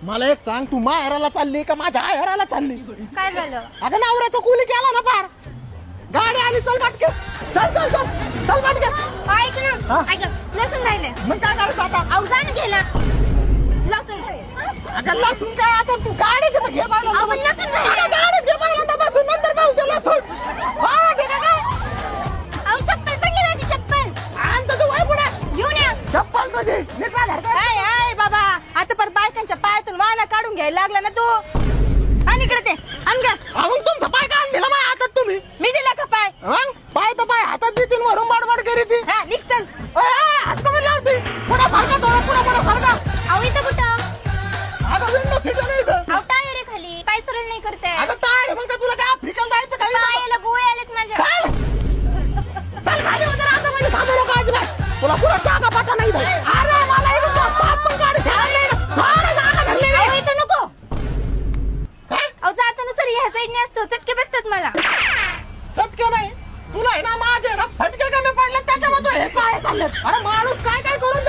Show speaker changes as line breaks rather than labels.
मला एक सांग, तू माहेराला चालली का माझ्या आयराला चालली?
काय झालं?
अगं नवऱ्याचं कुली केला ना पार. गाडी आली, चल पटके. चल चल चल चल पटके.
ऐक ना,
हा?
ऐक लसूण राहिले.
मग काय करायचं आता?
अवजान गेलं लसूण.
अगं लसूण काय आता, तू गाडी घे घे पाहिलं.
आपण लसूण राहिले.
गाडीत घे पाहिलं बसून, नंतर पाहू ते लसूण. हा, घे का काय?
अहो चप्पल पडली माझी चप्पल.
आणतो तू वय पुढे.
घेऊन या.
चप्पल तुझी नीट राहा.
काय आहे बाबा, आता पर बायकांच्या पायातून वाना काढून घ्यायला लागला ना तू. आणि इकडे ते आण ग.
मग तुमचा पाय का दिला माझ्या हातात तुम्ही?
मी दिला का पाय?
मग पाय तर पाय हातात देतील, वरून बडबड करी ती.
हा निघ चल.
हात कमी लावते. पुढे सारखा डोळा, पुढे सारखा.
अहो इथं कुठं?
आता विंडो सीट नाही इथं.
अहो टायर आहे खाली, पाय सरळ नाही करते.
अगं टायर मग तुला काय आफ्रिकेला जायचं काय?
पायाला गोळे आलेत माझ्या.
चल चल खाली उतर, आता म्हणजे थांबू नको अजिबात. तुला पुढे जागा पाटा नाही इथं. अरे मला इथं पाप पण गाडी ठेवायला नाही ना. थोडं जागा धरली
अहो
नाही.
इथं नको.
काय?
अहो जाताना सर ह्या साईडने असतो, चटके बसतात मला.
चटके नाही तुला आहे ना, माझे ना फटके कमी पडले त्याच्यामध्ये हे चाळे चाललेत. अरे माणूस काय काय करून